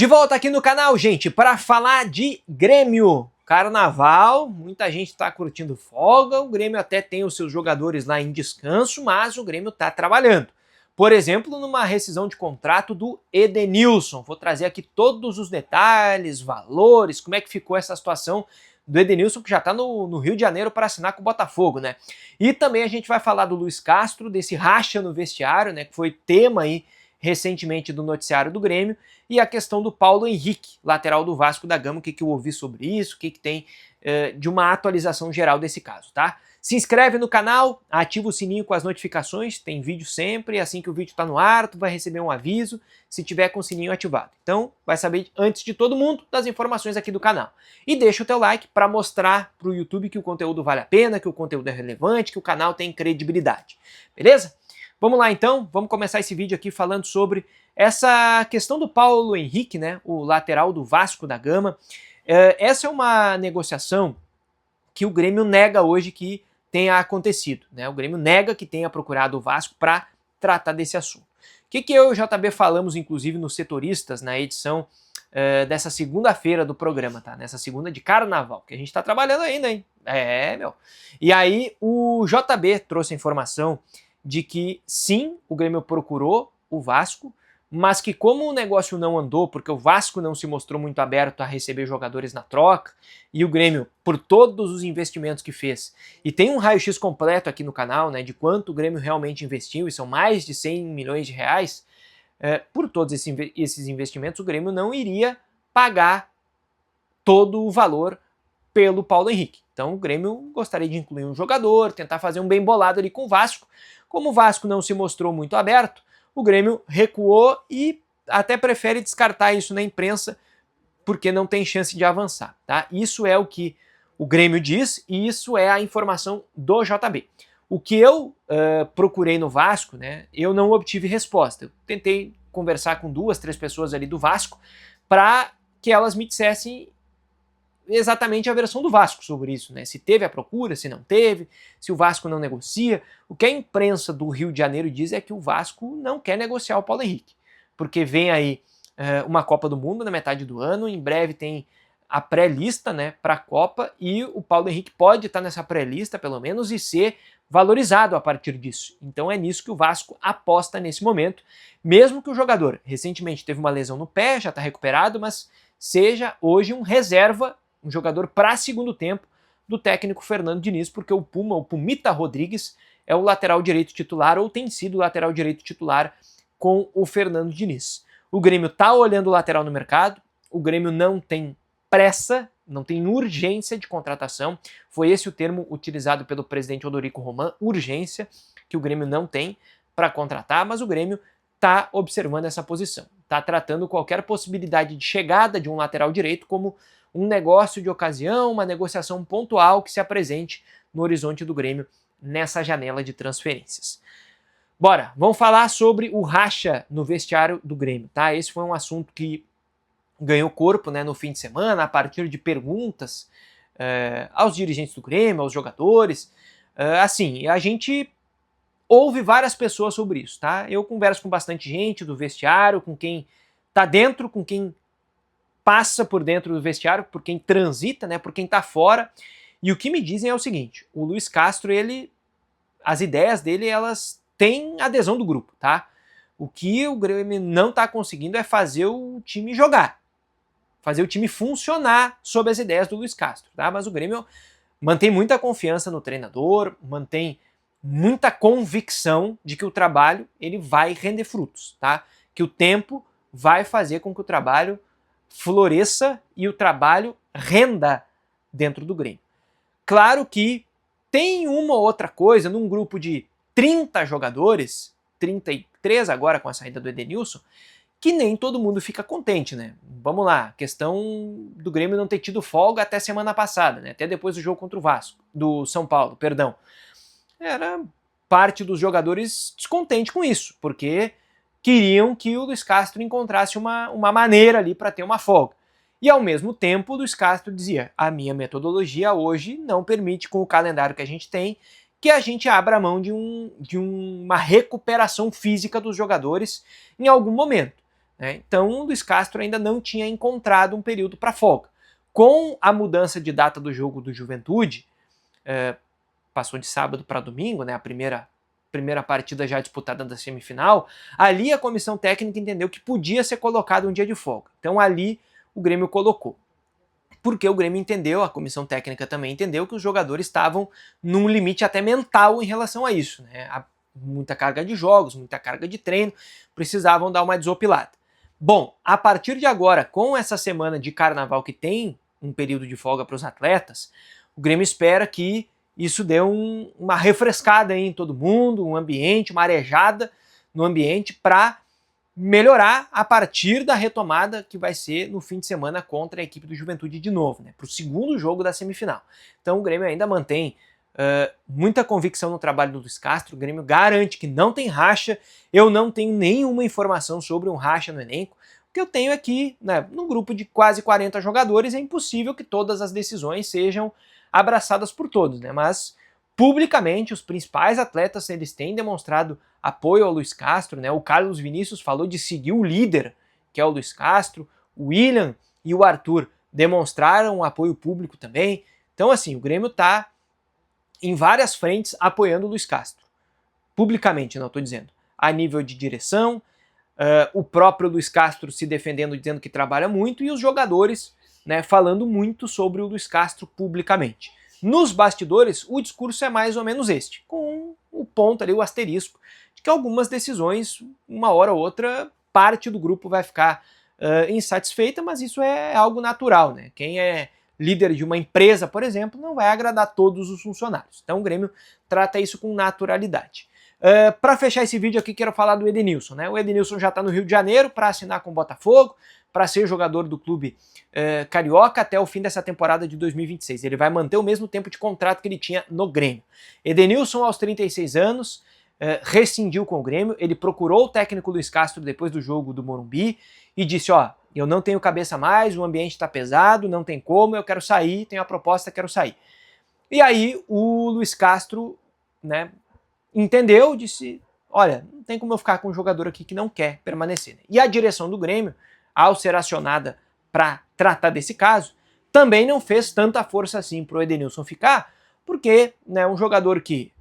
De volta aqui no canal, gente, para falar de Grêmio. Carnaval, muita gente está curtindo folga, o Grêmio até tem os seus jogadores lá em descanso, mas o Grêmio está trabalhando. Por exemplo, numa rescisão de contrato do Edenilson. Vou trazer aqui todos os detalhes, valores, como é que ficou essa situação do Edenilson, que já está no Rio de Janeiro para assinar com o Botafogo, né? E também a gente vai falar do Luiz Castro, desse racha no vestiário, né, que foi tema aí recentemente do noticiário do Grêmio, e a questão do Paulo Henrique, lateral do Vasco da Gama, o que eu ouvi sobre isso, o que tem de uma atualização geral desse caso, tá? Se inscreve no canal, ativa o sininho com as notificações, tem vídeo sempre, assim que o vídeo tá no ar, tu vai receber um aviso se tiver com o sininho ativado. Então, vai saber antes de todo mundo das informações aqui do canal. E deixa o teu like para mostrar pro YouTube que o conteúdo vale a pena, que o conteúdo é relevante, que o canal tem credibilidade. Beleza? Vamos lá então, vamos começar esse vídeo aqui falando sobre essa questão do Paulo Henrique, né, o lateral do Vasco da Gama. Essa é uma negociação que o Grêmio nega hoje que tenha acontecido, né? O Grêmio nega que tenha procurado o Vasco para tratar desse assunto. O que eu e o JB falamos, inclusive, nos Setoristas, na edição dessa segunda-feira do programa, tá? Nessa segunda de carnaval, que a gente tá trabalhando ainda, hein? Meu. E aí o JB trouxe a informação de que sim, o Grêmio procurou o Vasco, mas que como o negócio não andou, porque o Vasco não se mostrou muito aberto a receber jogadores na troca, e o Grêmio, por todos os investimentos que fez, e tem um raio-x completo aqui no canal, né, de quanto o Grêmio realmente investiu, e são mais de 100 milhões de reais, por todos esses investimentos, o Grêmio não iria pagar todo o valor pelo Paulo Henrique. Então o Grêmio gostaria de incluir um jogador, tentar fazer um bem bolado ali com o Vasco. Como o Vasco não se mostrou muito aberto, o Grêmio recuou e até prefere descartar isso na imprensa porque não tem chance de avançar, tá? Isso é o que o Grêmio diz e isso é a informação do JB. O que eu procurei no Vasco, né, eu não obtive resposta. Eu tentei conversar com 2, 3 pessoas ali do Vasco para que elas me dissessem exatamente a versão do Vasco sobre isso, né? Se teve a procura, se não teve, se o Vasco não negocia. O que a imprensa do Rio de Janeiro diz é que o Vasco não quer negociar o Paulo Henrique, porque vem aí uma Copa do Mundo na metade do ano, em breve tem a pré-lista, né, para a Copa, e o Paulo Henrique pode estar nessa pré-lista, pelo menos, e ser valorizado a partir disso. Então é nisso que o Vasco aposta nesse momento, mesmo que o jogador recentemente teve uma lesão no pé, já está recuperado, mas seja hoje um reserva, um jogador para segundo tempo do técnico Fernando Diniz, porque o Pumita Rodrigues, é o lateral direito titular, ou tem sido o lateral direito titular com o Fernando Diniz. O Grêmio está olhando o lateral no mercado, o Grêmio não tem pressa, não tem urgência de contratação, foi esse o termo utilizado pelo presidente Odorico Roman, urgência, que o Grêmio não tem para contratar, mas o Grêmio está observando essa posição, está tratando qualquer possibilidade de chegada de um lateral direito como um negócio de ocasião, uma negociação pontual que se apresente no horizonte do Grêmio nessa janela de transferências. Bora, vamos falar sobre o racha no vestiário do Grêmio, tá? Esse foi um assunto que ganhou corpo, né, no fim de semana, a partir de perguntas aos dirigentes do Grêmio, aos jogadores. Assim, a gente ouve várias pessoas sobre isso, tá? Eu converso com bastante gente do vestiário, com quem tá dentro, com quem passa por dentro do vestiário, por quem transita, né, por quem tá fora, e o que me dizem é o seguinte: o Luiz Castro, as ideias dele, elas têm adesão do grupo, tá? O que o Grêmio não tá conseguindo é fazer o time jogar, fazer o time funcionar sob as ideias do Luiz Castro, tá? Mas o Grêmio mantém muita confiança no treinador, mantém muita convicção de que o trabalho ele vai render frutos, tá? Que o tempo vai fazer com que o trabalho floresça e o trabalho renda dentro do Grêmio. Claro que tem uma ou outra coisa num grupo de 30 jogadores, 33 agora com a saída do Edenilson, que nem todo mundo fica contente, né? Vamos lá, questão do Grêmio não ter tido folga até semana passada, né? Até depois do jogo contra o Vasco, do São Paulo, perdão. Era parte dos jogadores descontente com isso, porque queriam que o Luiz Castro encontrasse uma maneira ali para ter uma folga. E ao mesmo tempo o Luiz Castro dizia: a minha metodologia hoje não permite, com o calendário que a gente tem, que a gente abra mão de uma recuperação física dos jogadores em algum momento. né? Então o Luiz Castro ainda não tinha encontrado um período para folga. Com a mudança de data do jogo do Juventude, passou de sábado para domingo, né? A primeira partida já disputada da semifinal, ali a comissão técnica entendeu que podia ser colocado um dia de folga. Então ali o Grêmio colocou. Porque o Grêmio entendeu, a comissão técnica também entendeu, que os jogadores estavam num limite até mental em relação a isso, né? Muita carga de jogos, muita carga de treino, precisavam dar uma desopilada. Bom, a partir de agora, com essa semana de carnaval que tem um período de folga para os atletas, o Grêmio espera que isso dê uma refrescada aí em todo mundo, um ambiente, uma arejada no ambiente para melhorar a partir da retomada que vai ser no fim de semana contra a equipe do Juventude de novo, né, para o segundo jogo da semifinal. Então o Grêmio ainda mantém muita convicção no trabalho do Luiz Castro, o Grêmio garante que não tem racha, eu não tenho nenhuma informação sobre um racha no elenco. O que eu tenho aqui, né, num grupo de quase 40 jogadores, é impossível que todas as decisões sejam abraçadas por todos, né? Mas publicamente os principais atletas eles têm demonstrado apoio ao Luiz Castro, né? O Carlos Vinícius falou de seguir o líder, que é o Luiz Castro, o William e o Arthur demonstraram um apoio público também. Então assim, o Grêmio está em várias frentes apoiando o Luiz Castro. Publicamente, não estou dizendo. A nível de direção, o próprio Luiz Castro se defendendo, dizendo que trabalha muito, e os jogadores, né, falando muito sobre o Luiz Castro publicamente. Nos bastidores, o discurso é mais ou menos este, com o ponto ali, o asterisco, de que algumas decisões, uma hora ou outra, parte do grupo vai ficar insatisfeita, mas isso é algo natural, né? Quem é líder de uma empresa, por exemplo, não vai agradar todos os funcionários. Então o Grêmio trata isso com naturalidade. Para fechar esse vídeo aqui, quero falar do Edenilson, né? O Edenilson já está no Rio de Janeiro para assinar com o Botafogo, para ser jogador do clube carioca até o fim dessa temporada de 2026. Ele vai manter o mesmo tempo de contrato que ele tinha no Grêmio. Edenilson, aos 36 anos, rescindiu com o Grêmio. Ele procurou o técnico Luiz Castro depois do jogo do Morumbi e disse: ó, eu não tenho cabeça mais, o ambiente está pesado, não tem como, eu quero sair, tenho a proposta, quero sair. E aí o Luiz Castro, né, entendeu, disse: olha, não tem como eu ficar com um jogador aqui que não quer permanecer. E a direção do Grêmio, ao ser acionada para tratar desse caso, também não fez tanta força assim para o Edenilson ficar, porque, né, um jogador que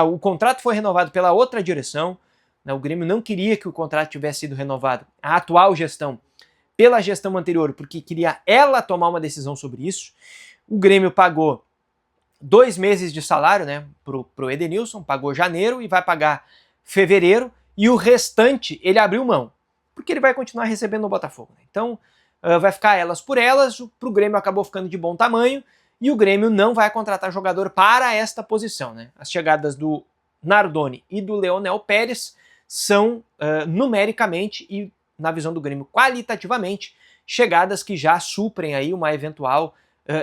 o contrato foi renovado pela outra direção, né, o Grêmio não queria que o contrato tivesse sido renovado, a atual gestão, pela gestão anterior, porque queria ela tomar uma decisão sobre isso. O Grêmio pagou 2 meses de salário, né, pro Edenilson, pagou janeiro e vai pagar fevereiro, e o restante ele abriu mão, porque ele vai continuar recebendo no Botafogo. Né? Então vai ficar elas por elas, pro Grêmio acabou ficando de bom tamanho, e o Grêmio não vai contratar jogador para esta posição. Né? As chegadas do Nardoni e do Leonel Pérez são numericamente e, na visão do Grêmio, qualitativamente, chegadas que já suprem aí uma eventual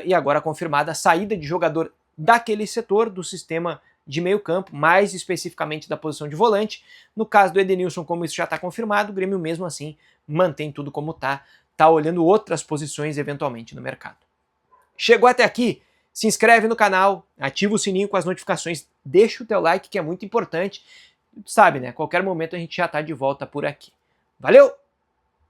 e agora confirmada saída de jogador daquele setor do sistema de meio campo, mais especificamente da posição de volante. No caso do Edenilson, como isso já está confirmado, o Grêmio mesmo assim mantém tudo como está olhando outras posições eventualmente no mercado. Chegou até aqui? Se inscreve no canal, ativa o sininho com as notificações, deixa o teu like que é muito importante. Sabe, né? A qualquer momento a gente já está de volta por aqui. Valeu!